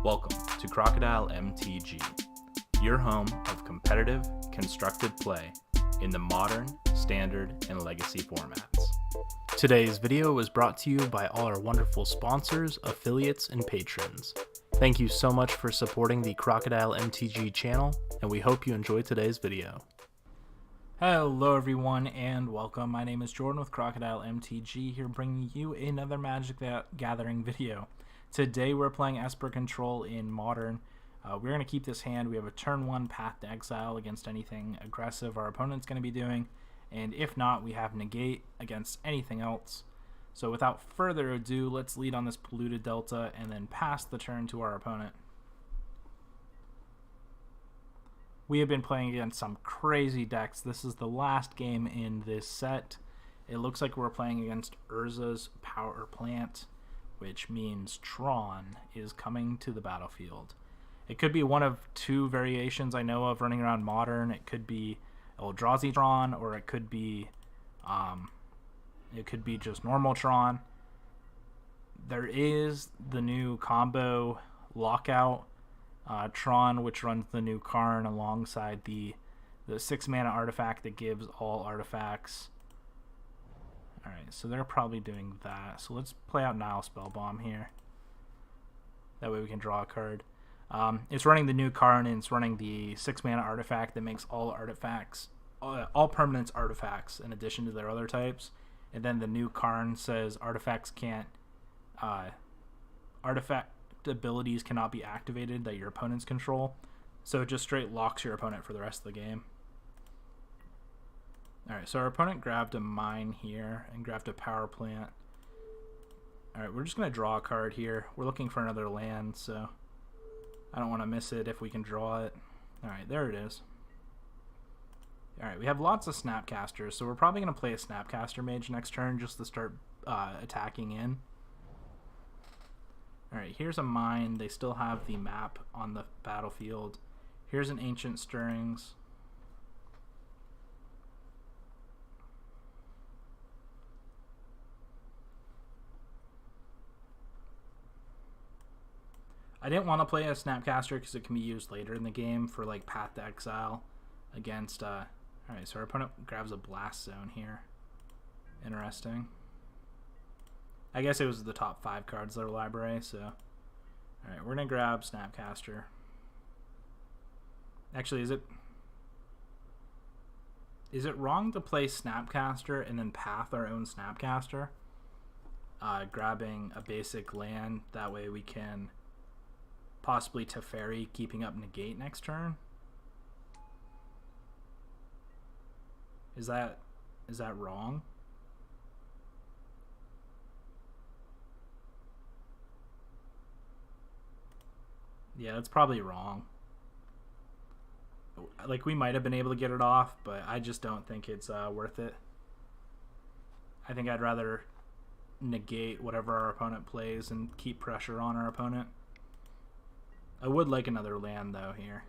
Welcome to Crocodile MTG, your home of competitive, constructed play in the modern, standard, and legacy formats. Today's video was brought to you by all our wonderful sponsors, affiliates, and patrons. Thank you so much for supporting the Crocodile MTG channel, and we hope you enjoy today's video. Hello everyone and welcome. My name is Jordan with Crocodile MTG, here bringing you another Magic the Gathering video. Today we're playing Esper Control in Modern. We're going to keep this hand. We have a turn 1 Path to Exile against anything aggressive our opponent's going to be doing, and if not, we have Negate against anything else. So without further ado, let's lead on this Polluted Delta and then pass the turn to our opponent. We have been playing against some crazy decks. This is the last game in this set. It looks like we're playing against Urza's Power Plant, which means Tron is coming to the battlefield. It could be one of two variations I know of running around Modern. It could be Eldrazi Tron, or it could be just normal Tron. There is the new combo Lockout Tron, which runs the new Karn alongside the 6-mana artifact that gives all artifacts. Alright, so they're probably doing that. So let's play out Nile Spellbomb here. That way we can draw a card. It's running the new Karn, and it's running the 6-mana artifact that makes all artifacts, all permanents artifacts in addition to their other types. And then the new Karn says artifacts can't, artifact abilities cannot be activated that your opponents control. So it just straight locks your opponent for the rest of the game. Alright, so our opponent grabbed a mine here and grabbed a power plant. Alright, we're just going to draw a card here. We're looking for another land, so I don't want to miss it if we can draw it. Alright, there it is. Alright, we have lots of Snapcasters, so we're probably going to play a Snapcaster Mage next turn just to start attacking in. Alright, here's a mine. They still have the map on the battlefield. Here's an Ancient Stirrings. I didn't want to play a Snapcaster because it can be used later in the game for like Path to Exile against alright, so our opponent grabs a Blast Zone here. Interesting. I guess it was the top 5 cards of their library, so alright, we're gonna grab Snapcaster. Actually, is it wrong to play Snapcaster and then path our own Snapcaster? Grabbing a basic land, that way we can possibly Teferi, keeping up Negate next turn. Is that wrong? Yeah, that's probably wrong. Like, we might have been able to get it off, but I just don't think it's worth it. I think I'd rather negate whatever our opponent plays and keep pressure on our opponent. I would like another land though here.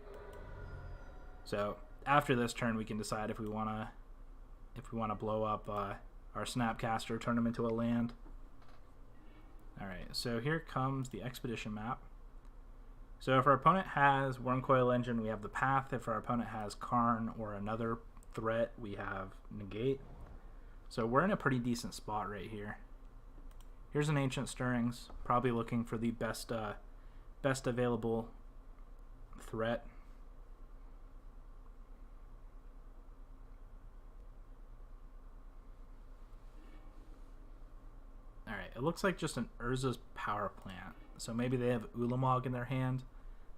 So after this turn, we can decide if we wanna blow up our Snapcaster, turn him into a land. All right, so here comes the Expedition map. So if our opponent has Wormcoil Engine, we have the Path. If our opponent has Karn or another threat, we have Negate. So we're in a pretty decent spot right here. Here's an Ancient Stirrings, probably looking for the best available threat. Alright, it looks like just an Urza's Power Plant. So maybe they have Ulamog in their hand.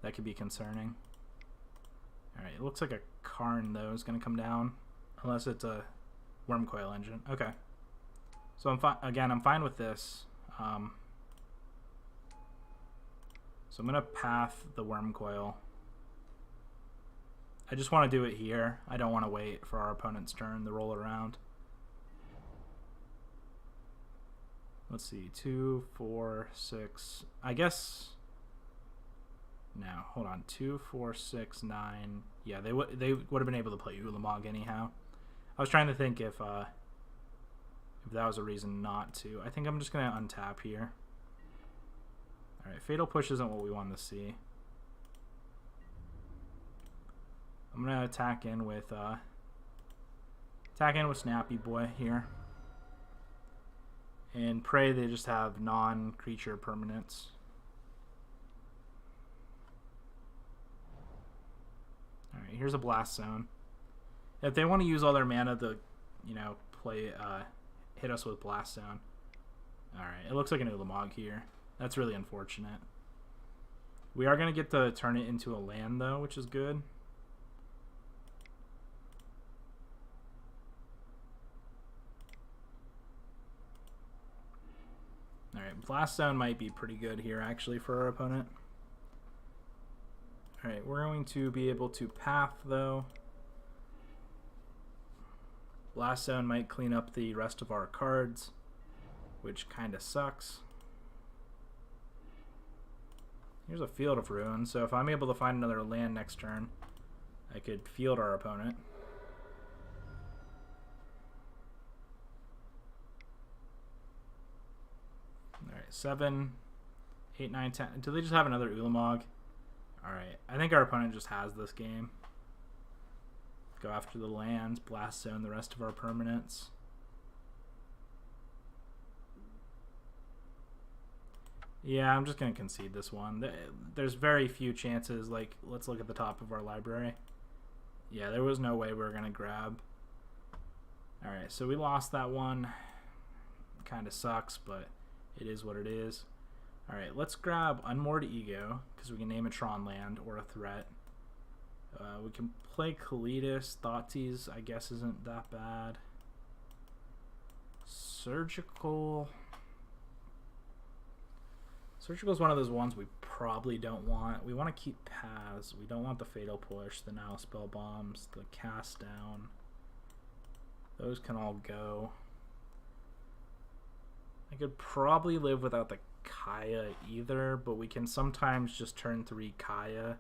That could be concerning. Alright, it looks like a Karn though is going to come down. Unless it's a Wormcoil Engine. Okay. So I'm fine with this. So I'm going to path the Wormcoil. I just want to do it here. I don't want to wait for our opponent's turn to roll around. Let's see, 2, 4, 6. I guess... No, hold on. 2, 4, 6, 9. Yeah, they would have been able to play Ulamog anyhow. I was trying to think if that was a reason not to. I think I'm just going to untap here. Alright, Fatal Push isn't what we want to see. I'm going to attack in with Snappy Boy here. And pray they just have non-creature permanents. Alright, here's a Blast Zone. If they want to use all their mana to, you know, hit us with Blast Zone. Alright, it looks like an Ulamog here. That's really unfortunate. We are going to get to turn it into a land, though, which is good. Alright, Blast Zone might be pretty good here, actually, for our opponent. Alright, we're going to be able to path, though. Blast Zone might clean up the rest of our cards, which kind of sucks. Here's a Field of Ruin, so if I'm able to find another land next turn, I could field our opponent. Alright, 7, 8, 9, 10. Do they just have another Ulamog? Alright, I think our opponent just has this game. Go after the lands, Blast Zone the rest of our permanents. Yeah, I'm just going to concede this one. There's very few chances. Like, let's look at the top of our library. Yeah, there was no way we were going to grab. Alright, so we lost that one. Kind of sucks, but it is what it is. Alright, let's grab Unmoored Ego, because we can name a Tron land or a threat. We can play Kalidas. Thoughtseize, I guess, isn't that bad. Surgical. Surgical is one of those ones we probably don't want. We want to keep Paths. We don't want the Fatal Push, the Now Spell Bombs, the Cast Down. Those can all go. I could probably live without the Kaya either, but we can sometimes just turn 3 Kaya.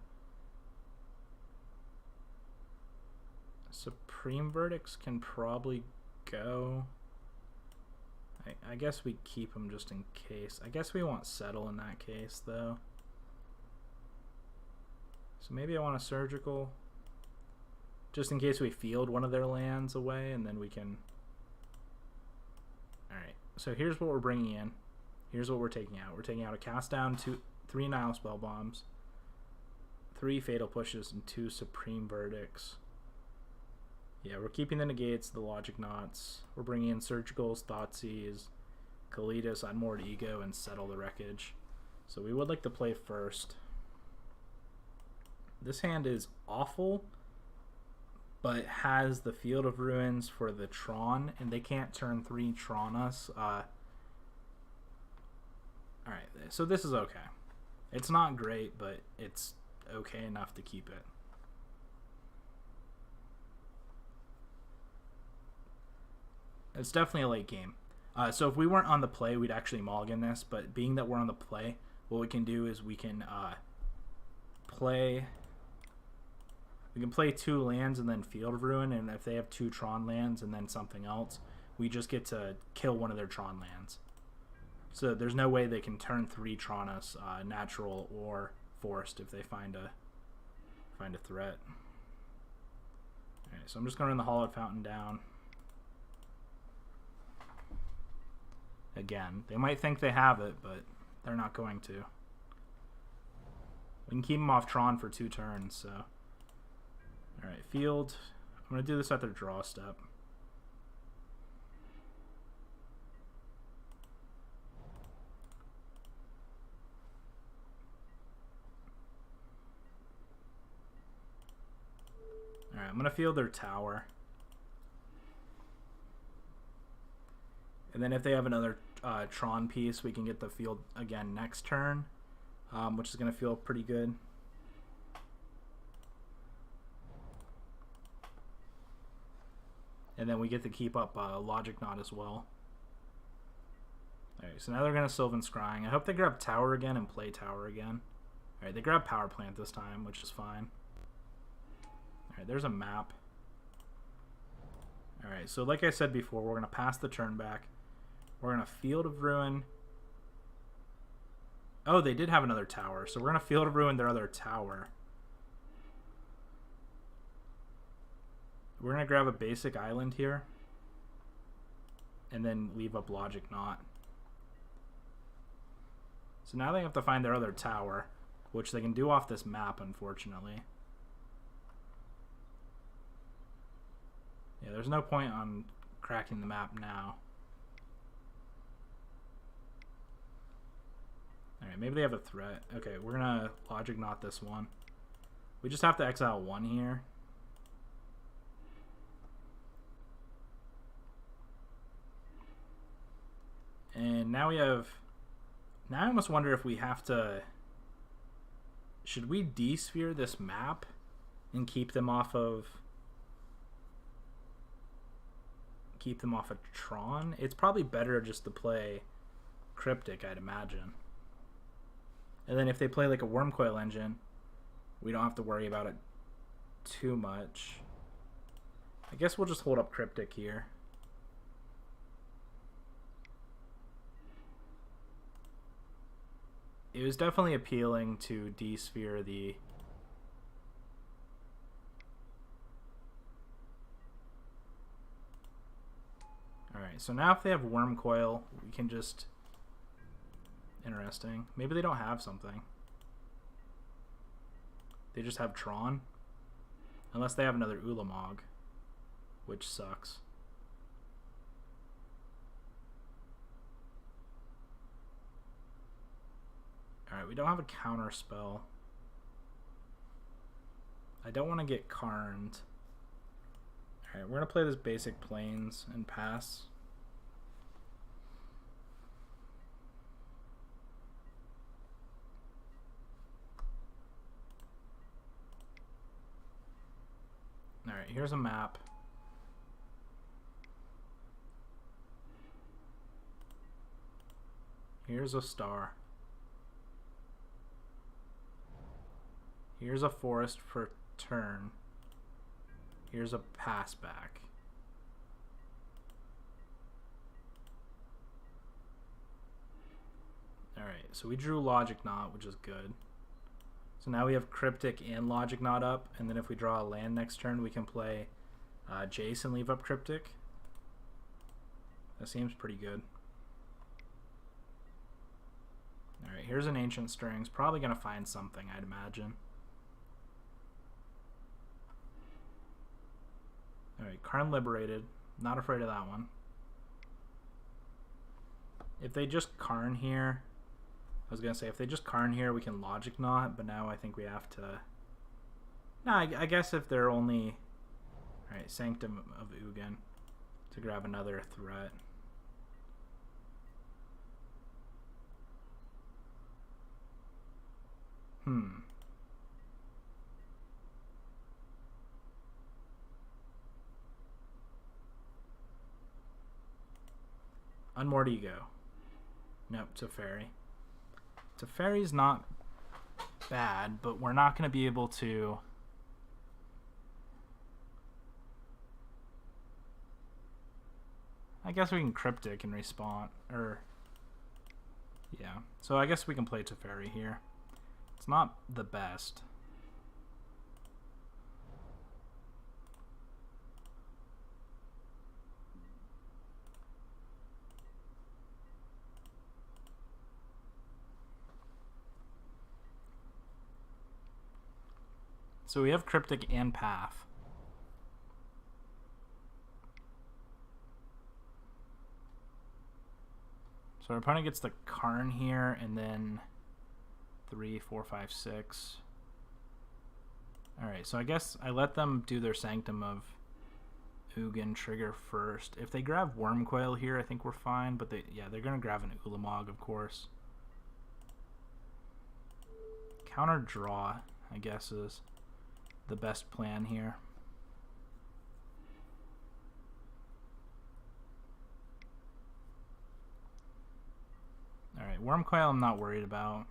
Supreme Verdicts can probably go. I guess we keep them just in case. I guess we want Settle in that case, though. So maybe I want a Surgical. Just in case we field one of their lands away, and then we can... Alright, so here's what we're bringing in. Here's what we're taking out. We're taking out a Cast Down, 3 Nile Spell Bombs, 3 Fatal Pushes, and 2 Supreme Verdicts. Yeah, we're keeping the negates, the logic knots. We're bringing in Surgicals, Thoughtseize, Kalidas, Unmoored Ego, and Settle the Wreckage. So we would like to play first. This hand is awful, but has the Field of Ruins for the Tron, and they can't turn 3 Tron us. Alright, so this is okay. It's not great, but it's okay enough to keep it. It's definitely a late game. So if we weren't on the play, we'd actually mulligan this. But being that we're on the play, what we can do is we can play 2 lands and then Field of Ruin. And if they have 2 Tron lands and then something else, we just get to kill one of their Tron lands. So there's no way they can turn 3 Tron us, natural or forced, if they find a threat. Alright, so I'm just going to run the Hollowed Fountain down. Again, they might think they have it, but they're not going to. We can keep them off Tron for 2 turns, so. Alright, field. I'm going to do this at their draw step. Alright, I'm going to field their tower. And then if they have another Tron piece, we can get the field again next turn, which is going to feel pretty good. And then we get to keep up Logic Knot as well. Alright, so now they're going to Sylvan Scrying. I hope they grab Tower again and play Tower again. Alright, they grab Power Plant this time, which is fine. Alright, there's a map. Alright, so like I said before, we're going to pass the turn back. We're going to Field of Ruin. Oh, they did have another tower, so we're going to Field of Ruin their other tower. We're going to grab a basic island here. And then leave up Logic Knot. So now they have to find their other tower, which they can do off this map, unfortunately. Yeah, there's no point on cracking the map now. Alright, maybe they have a threat. Okay, we're gonna Logic Knot this one. We just have to exile one here. And now we have... Now I almost wonder if we have to... Should we desphere this map and keep them off of Tron? It's probably better just to play Cryptic, I'd imagine. And then if they play like a Wormcoil engine, we don't have to worry about it too much. I guess we'll just hold up Cryptic here. It was definitely appealing to desphere the... Alright, so now if they have Wormcoil, we can just... Interesting. Maybe they don't have something. They just have Tron. Unless they have another Ulamog, which sucks. Alright, we don't have a counter spell. I don't want to get Karned. Alright, we're going to play this basic Plains and pass. Alright, here's a map. Here's a star. Here's a forest for turn. Here's a pass back. Alright, so we drew Logic Knot, which is good. So now we have Cryptic and Logic Knot up, and then if we draw a land next turn, we can play Jace and leave up Cryptic. That seems pretty good. Alright, here's an Ancient Strings. Probably going to find something, I'd imagine. Alright, Karn Liberated. Not afraid of that one. If they just Karn here... I was going to say, if they just Karn here, we can Logic Knot, but now I think we have to... Nah, I guess if they're only... Alright, Sanctum of Ugin to grab another threat. Unmoored Ego. Nope, Teferi. Teferi's not bad, but we're not going to be able to... I guess we can Cryptic and respawn, or... Yeah, so I guess we can play Teferi here. It's not the best. So we have Cryptic and Path. So our opponent gets the Karn here, and then 3, 4, 5, 6. Alright, so I guess I let them do their Sanctum of Ugin trigger first. If they grab Wormcoil here, I think we're fine, but they're going to grab an Ulamog, of course. Counter draw, I guess, is the best plan here. Alright, Wormcoil I'm not worried about.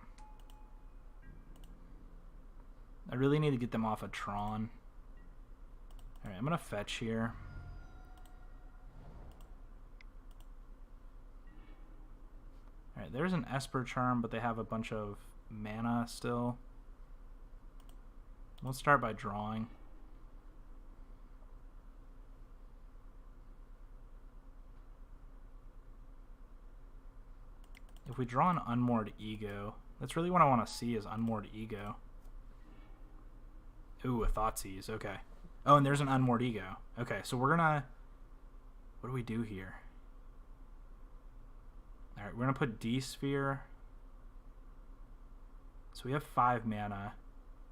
I really need to get them off of Tron. Alright, I'm going to fetch here. Alright, there's an Esper charm, but they have a bunch of mana still. Let's start by drawing. If we draw an Unmoored Ego, that's really what I want to see is Unmoored Ego. Ooh, a Thoughtseize, okay. Oh, and there's an Unmoored Ego. Okay, so we're gonna... What do we do here? Alright, we're gonna put D-Sphere. So we have 5 mana,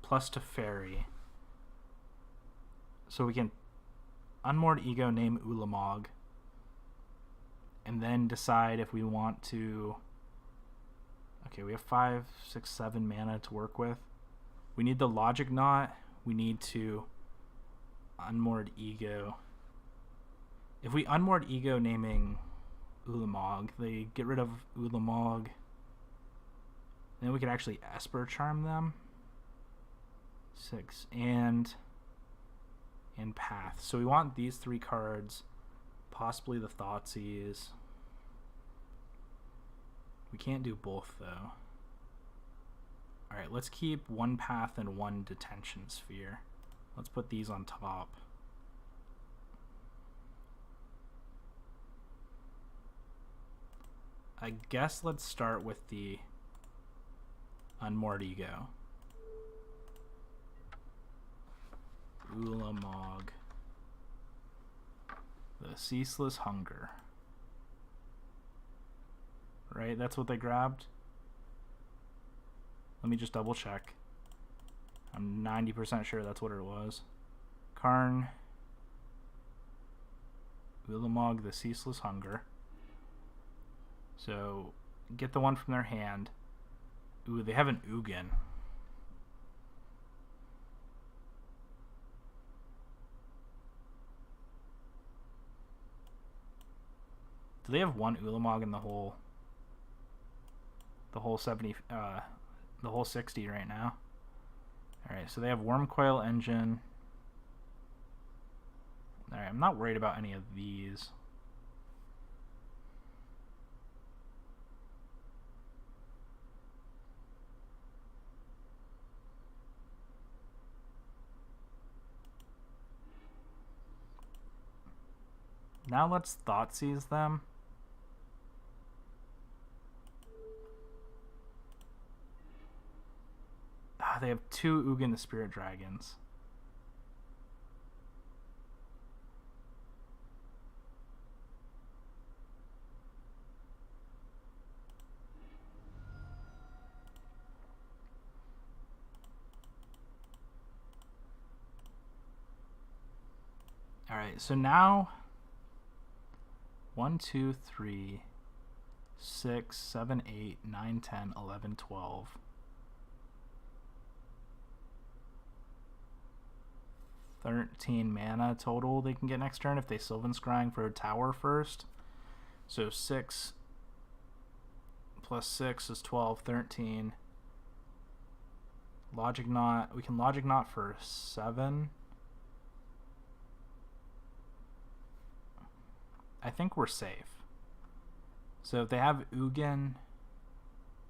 plus Teferi. So we can Unmoored Ego, name Ulamog, and then decide if we want to... Okay, we have 5, 6, 7 mana to work with. We need the Logic Knot. We need to Unmoored Ego. If we Unmoored Ego naming Ulamog, they get rid of Ulamog. Then we could actually Esper Charm them. 6 and Path. So we want these 3 cards, possibly the Thoughtseize. We can't do both though. Alright, let's keep 1 Path and 1 Detention Sphere. Let's put these on top. I guess let's start with the Unmoored Ego. Ulamog. The Ceaseless Hunger. Right, that's what they grabbed? Let me just double check. I'm 90% sure that's what it was. Karn. Ulamog, the Ceaseless Hunger. So, get the one from their hand. Ooh, they have an Ugin. Do they have one Ulamog in the whole 70, the whole 60 right now? Alright, so they have Wormcoil Engine. Alright, I'm not worried about any of these. Now let's Thoughtseize them. They have 2 Ugin the Spirit Dragons. Alright, so now 1, 2, 3, 6, 7, 8, 9, 10, 11, 12. 13 mana total they can get next turn if they Sylvan Scrying for a tower first. So 6 plus 6 is 12, 13. Logic Knot, we can Logic Knot for 7. I think we're safe. So if they have Ugin,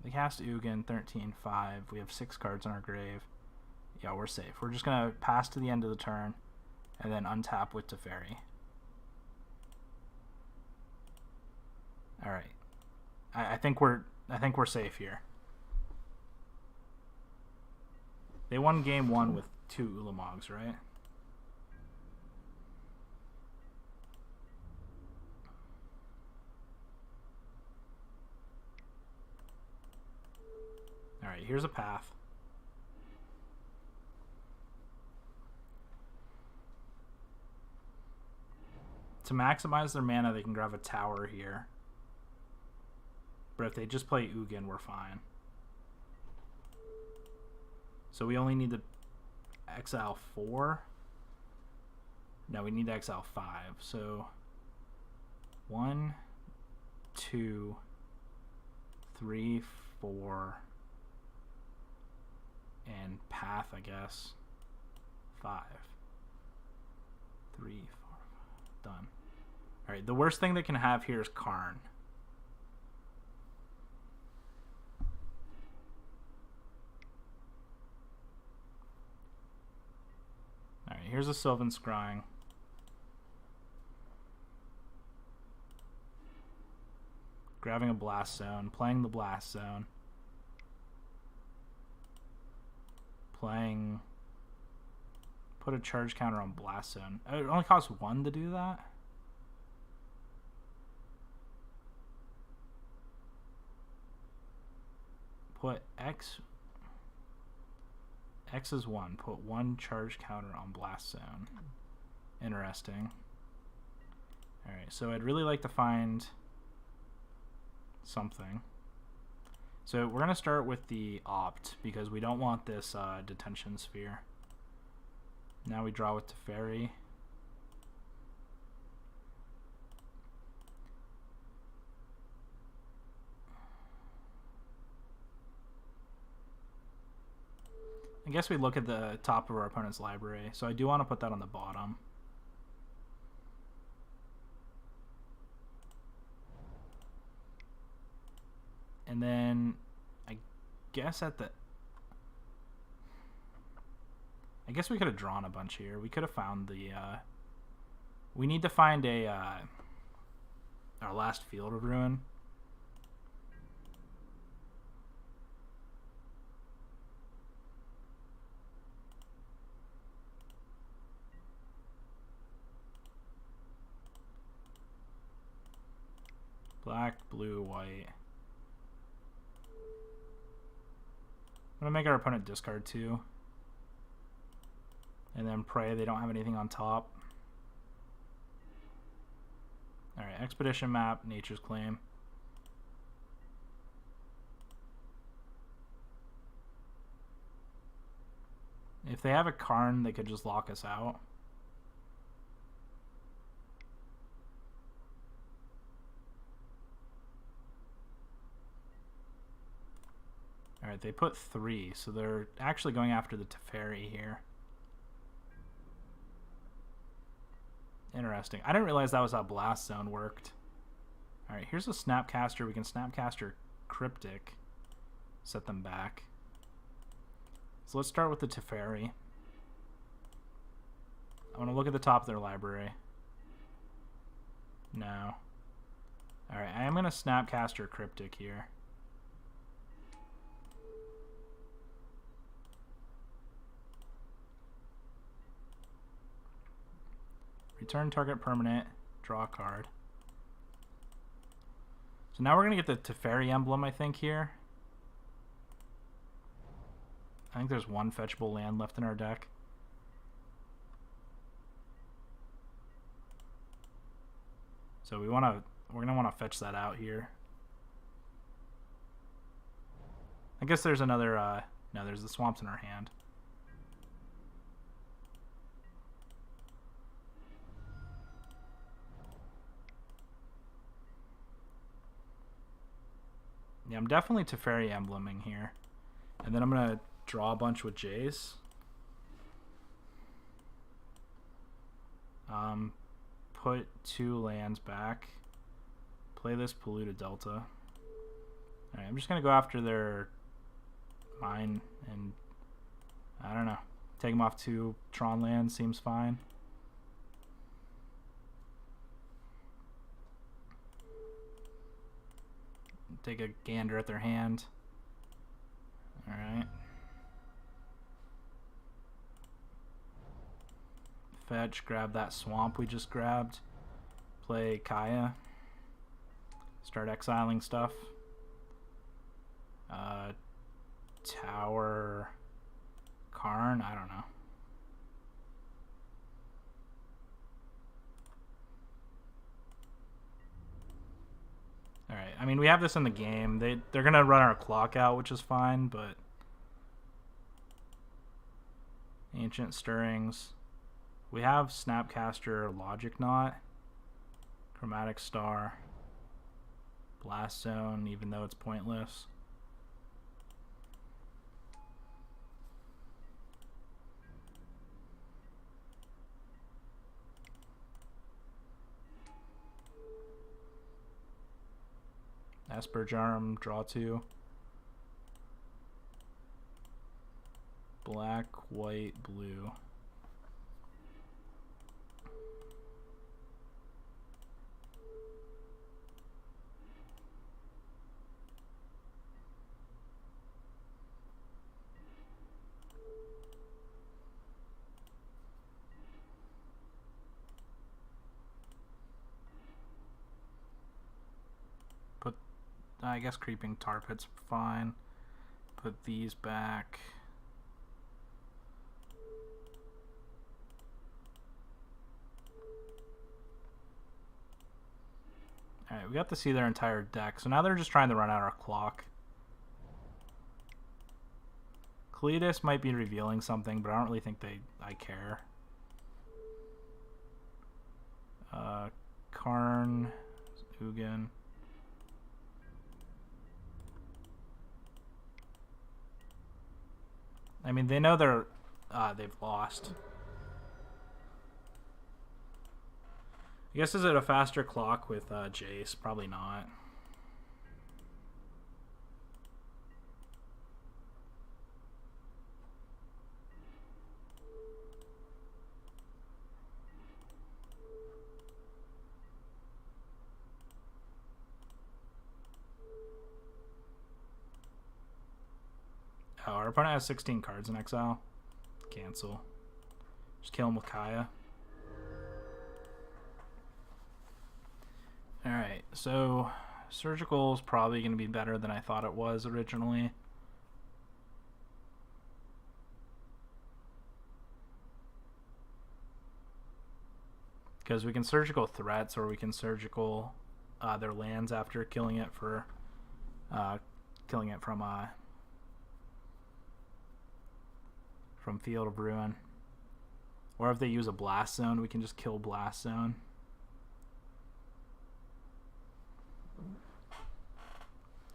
they cast Ugin, 13, 5. We have 6 cards in our grave. Yeah, we're safe. We're just gonna pass to the end of the turn and then untap with Teferi. Alright. I think we're safe here. They won game 1 with 2 Ulamogs, right? Alright, here's a path. To maximize their mana, they can grab a tower here. But if they just play Ugin, we're fine. So we only need to exile 4. No, we need to exile 5. So 1, 2, 3, 4, and path, I guess. 5. 3, 4. Done. Alright, the worst thing they can have here is Karn. here's a Sylvan Scrying. Grabbing a Blast Zone, playing the Blast Zone. Playing... Put a charge counter on Blast Zone. It only costs 1 to do that? Put X... X is 1. Put 1 charge counter on Blast Zone. Interesting. Alright, so I'd really like to find something. So we're going to start with the Opt, because we don't want this Detention Sphere. Now we draw with Teferi. I guess we look at the top of our opponent's library, so I do want to put that on the bottom. And then I guess at the... I guess we could have drawn a bunch here. We could have found the... we need to find a... our last Field of Ruin. Black, blue, white. I'm going to make our opponent discard 2. And then pray they don't have anything on top. Alright, Expedition Map, Nature's Claim. If they have a Karn, they could just lock us out. Alright, they put 3, so they're actually going after the Teferi here. Interesting. I didn't realize that was how Blast Zone worked. Alright, here's a Snapcaster. We can Snapcaster Cryptic. Set them back. So let's start with the Teferi. I want to look at the top of their library. No. Alright, I am going to Snapcaster Cryptic here. Return target permanent, draw a card. So now we're going to get the Teferi emblem, I think, here. I think there's 1 fetchable land left in our deck. So we're going to want to fetch that out here. I guess there's another, no, there's the swamps in our hand. Yeah, I'm definitely Teferi embleming here. And then I'm going to draw a bunch with Jace. Put 2 lands back. Play this Polluted Delta. Alright, I'm just going to go after their mine and, I don't know, take them off 2 Tron lands seems fine. Take a gander at their hand. Alright. Fetch, grab that swamp we just grabbed. Play Kaya. Start exiling stuff. Tower Karn, I don't know. Alright, I mean, we have this in the game. They're going to run our clock out, which is fine, but... Ancient Stirrings. We have Snapcaster, Logic Knot, Chromatic Star, Blast Zone, even though it's pointless. Esper Jarm, draw 2. Black, white, blue. I guess creeping tar pit's fine. Put these back. Alright, we got to see their entire deck. So now they're just trying to run out our clock. Cletus might be revealing something, but I don't really think I care. Karn, Ugin. I mean, they know they've lost. I guess, is it a faster clock with Jace? Probably not. Oh, our opponent has 16 cards in exile. Cancel. Just kill him with Kaya. Alright, so Surgical is probably going to be better than I thought it was originally. Because we can Surgical threats, or we can Surgical their lands after killing it for from Field of Ruin. Or if they use a Blast Zone, we can just kill Blast Zone.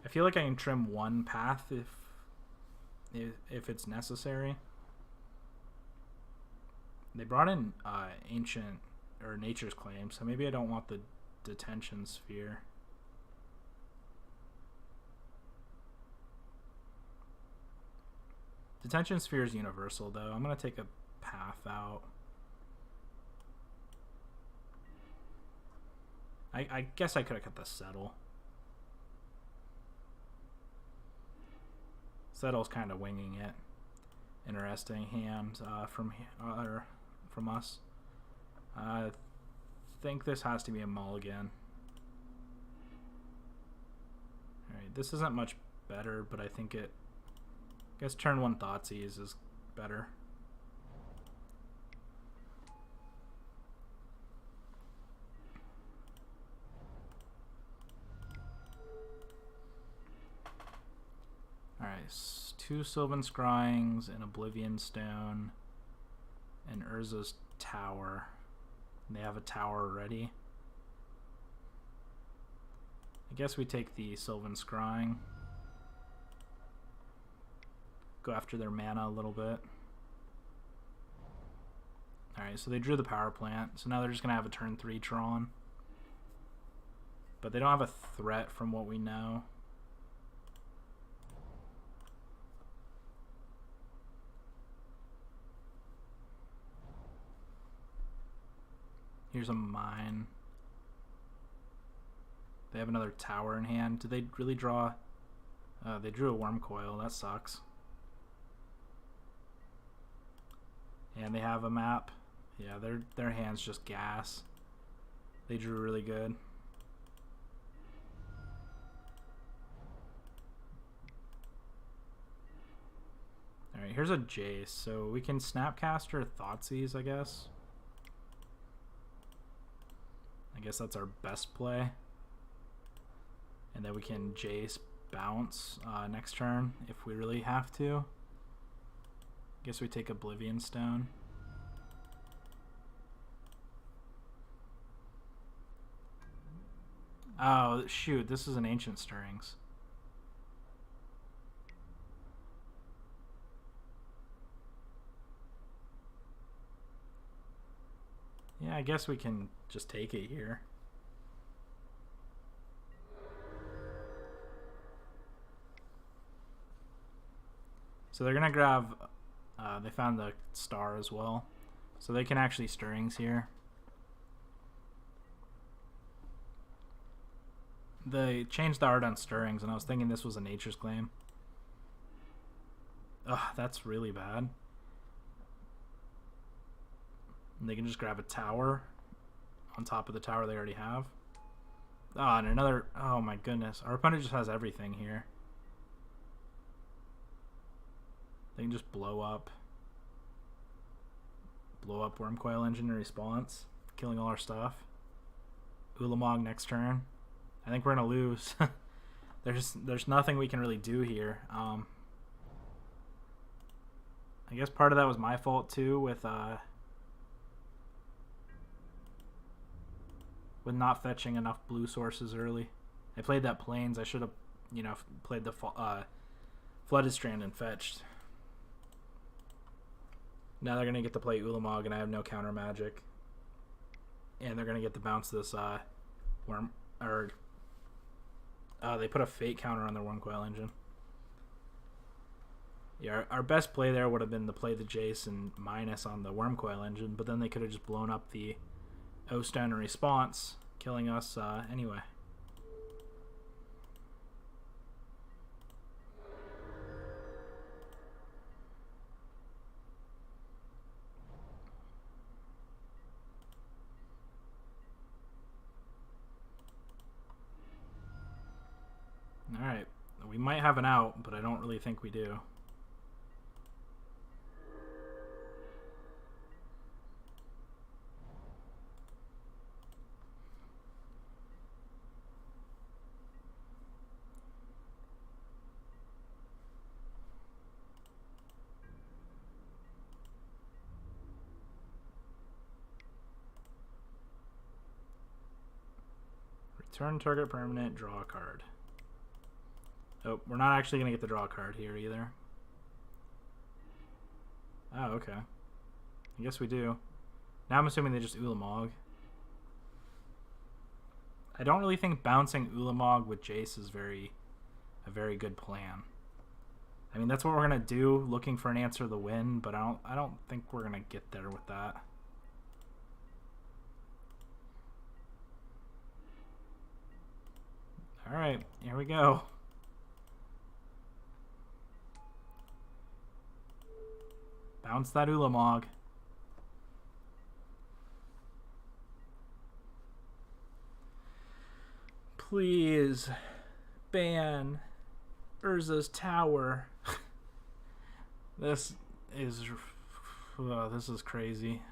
I feel like I can trim one path if it's necessary. They brought in Ancient or Nature's Claim, so maybe I don't want the Detention Sphere. Detention Sphere is universal, though. I'm going to take a path out. I guess I could have cut the Settle. Settle's kind of winging it. Interesting hand from us. I think this has to be a mulligan. Alright, this isn't much better, but I think it... I guess turn 1 Thoughtseize is better. Alright, 2 Sylvan Scryings, and Oblivion Stone, and Urza's Tower. They have a tower already. I guess we take the Sylvan Scrying. Go after their mana a little bit. Alright, so they drew the power plant. So now they're just going to have a turn 3 Tron. But they don't have a threat from what we know. Here's a mine. They have another tower in hand. Did they really draw? They drew a Worm Coil. That sucks. And they have a map. Yeah, their hand's just gas. They drew really good. Alright, here's a Jace. So we can Snapcaster Thoughtseize, I guess. I guess that's our best play. And then we can Jace bounce next turn if we really have to. Guess we take Oblivion Stone. Oh, shoot. This is an Ancient Stirrings. Yeah, I guess we can just take it here. So they're going to grab... they found the star as well. So they can actually Stirrings here. They changed the art on Stirrings, and I was thinking this was a Nature's Claim. Ugh, that's really bad. And they can just grab a tower on top of the tower they already have. Oh, and another... Oh my goodness. Our opponent just has everything here. They can just blow up Wormcoil Engine in response, killing all our stuff. Ulamog next turn. I think we're gonna lose. There's nothing we can really do here. I guess part of that was my fault too with not fetching enough blue sources early. I played that Plains. I should have, you know, played the Flooded Strand and fetched. Now they're gonna get to play Ulamog, and I have no counter magic. And they're gonna get to bounce this worm, or they put a Fate counter on their Wormcoil Engine. Yeah, our best play there would have been to play the Jace and minus on the Wormcoil Engine, but then they could have just blown up the O-Stone in response, killing us anyway. Alright, we might have an out, but I don't really think we do. Return target permanent, draw a card. Oh, we're not actually going to get the draw card here either. Oh, okay. I guess we do. Now I'm assuming they just Ulamog. I don't really think bouncing Ulamog with Jace is a very good plan. I mean, that's what we're going to do, looking for an answer to the win, but I don't think we're going to get there with that. All right, here we go. Bounce that Ulamog. Please ban Urza's tower. This is crazy.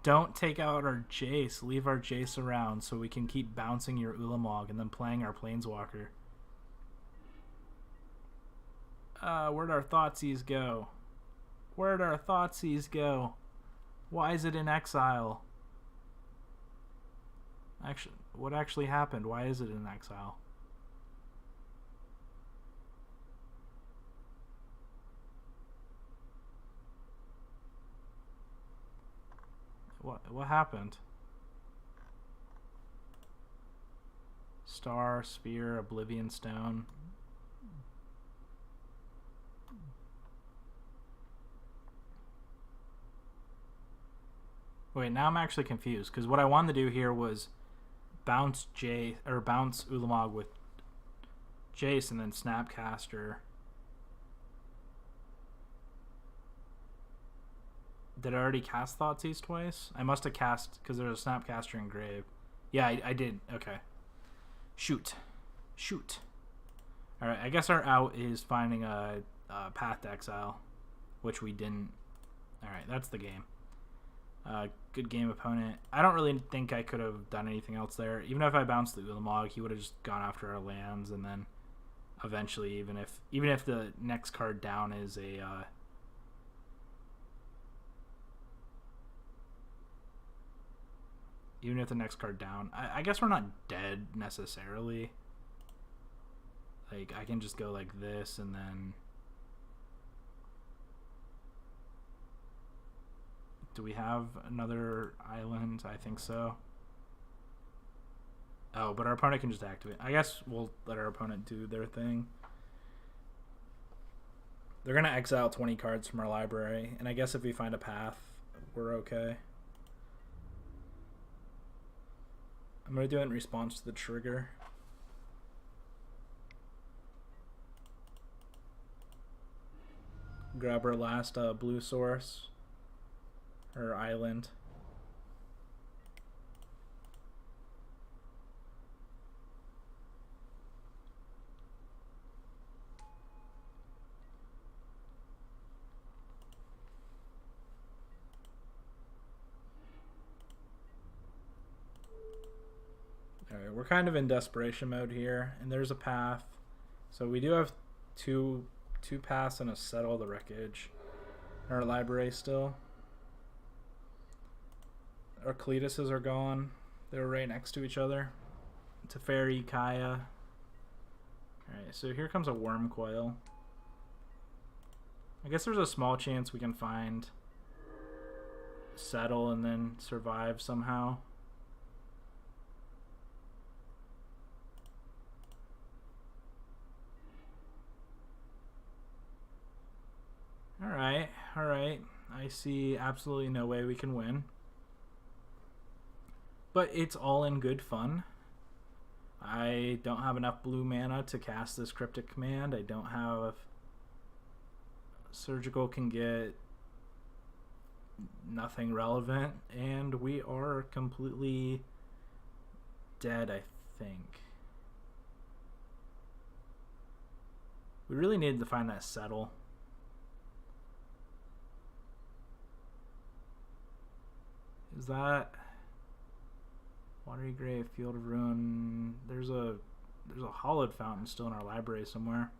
Don't take out our Jace. Leave our Jace around so we can keep bouncing your Ulamog and then playing our Planeswalker. Where'd our Thoughtseize go? Where'd our Thoughtseize go? Why is it in exile? Actually, what actually happened? Why is it in exile? What happened? Star, Sphere, Oblivion Stone. Wait, now I'm actually confused because what I wanted to do here was bounce bounce Ulamog with Jace and then Snapcaster. Did I already cast Thoughtseize twice? I must have cast because there's a Snapcaster in Grave. Yeah, I did. Okay. Shoot. All right. I guess our out is finding a path to exile, which we didn't. All right, that's the game. Good game, opponent. I don't really think I could have done anything else there. Even if I bounced the Ulamog, he would have just gone after our lands, and then eventually, even if the next card down is a even if the next card down, I guess we're not dead necessarily. Like, I can just go like this, and then... Do we have another island? I think so. Oh, but our opponent can just activate. I guess we'll let our opponent do their thing. They're going to exile 20 cards from our library, and I guess if we find a path, we're okay. I'm going to do it in response to the trigger. Grab our last blue source, or island. we're kind of in desperation mode here, and there's a path. So we do have two paths and a settle the wreckage in our library still. Our Cletuses are gone. They're right next to each other. Teferi, Kaya. Alright, so here comes a worm coil. I guess there's a small chance we can find settle and then survive somehow. Alright. I see absolutely no way we can win. But it's all in good fun. I don't have enough blue mana to cast this cryptic command. I don't have... Surgical can get nothing relevant, and we are completely dead, I think. We really needed to find that settle. Is that Watery Grave, Field of Ruin? There's a hollowed fountain still in our library somewhere.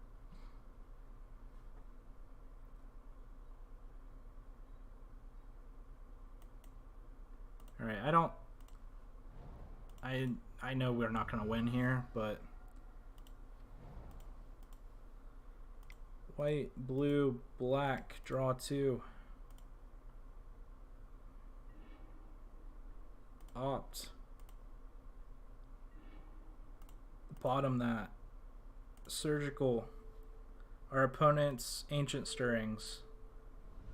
Alright, I know we're not gonna win here, but white, blue, black, draw 2. Opt. Bottom that. Surgical. Our opponent's Ancient Stirrings.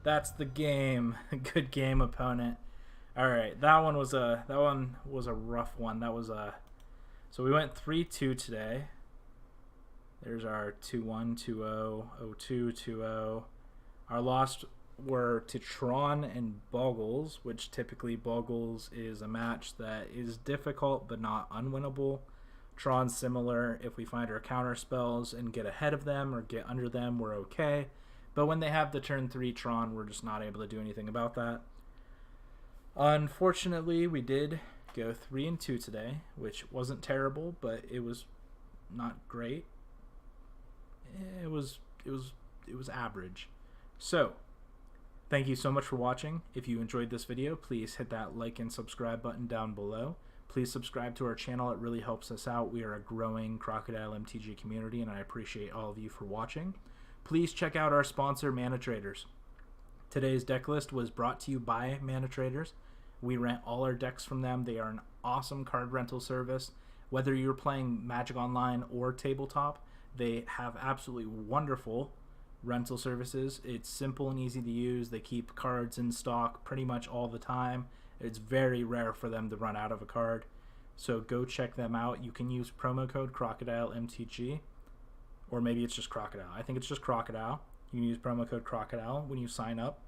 That's the game. Good game, opponent. Alright, that one was a rough one. That was a so we went 3-2 today. There's our 2-1, 2-0, 0-2, 2-0. Our loss were to Tron and Boggles, which typically Boggles is a match that is difficult but not unwinnable. Tron's similar. If we find our counter spells and get ahead of them or get under them, we're okay. But when they have the turn 3 Tron, we're just not able to do anything about that. Unfortunately, we did go 3-2 today, which wasn't terrible, but it was not great. It was average. So, thank you so much for watching. If you enjoyed this video, please hit that like and subscribe button down below. Please subscribe to our channel. It really helps us out. We are a growing Crocodile MTG community, and I appreciate all of you for watching. Please check out our sponsor, Mana Traders. Today's deck list was brought to you by Mana Traders. We rent all our decks from them. They are an awesome card rental service. Whether you're playing Magic Online or tabletop, they have absolutely wonderful rental services. It's simple and easy to use. They keep cards in stock pretty much all the time. It's very rare for them to run out of a card. So go check them out. You can use promo code crocodilemtg, or maybe it's just Crocodile. I think it's just Crocodile. You can use promo code Crocodile when you sign up,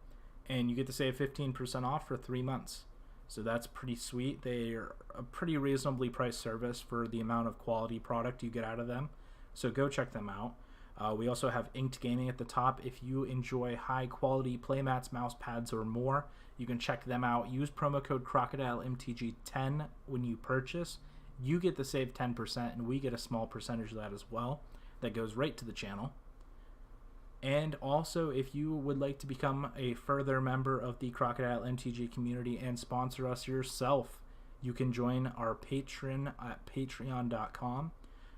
and you get to save 15% off for 3 months. So that's pretty sweet. They're a pretty reasonably priced service for the amount of quality product you get out of them. So go check them out. We also have Inked Gaming at the top. If you enjoy high quality playmats, mouse pads, or more, you can check them out. Use promo code crocodilemtg10 when you purchase. You get to save 10%, and we get a small percentage of that as well. That goes right to the channel. And also, if you would like to become a further member of the Crocodile MTG community and sponsor us yourself, you can join our Patreon at patreon.com.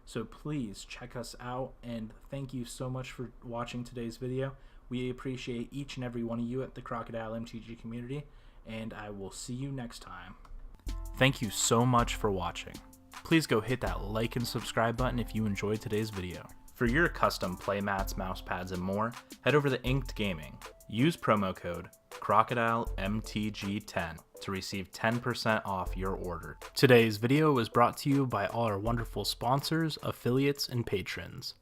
So please check us out, and thank you so much for watching today's video. We appreciate each and every one of you at the Crocodile MTG community, and I will see you next time. Thank you so much for watching. Please go hit that like and subscribe button if you enjoyed today's video. For your custom playmats, mouse pads, and more, head over to Inked Gaming. Use promo code crocodilemtg10 to receive 10% off your order. Today's video was brought to you by all our wonderful sponsors, affiliates, and patrons.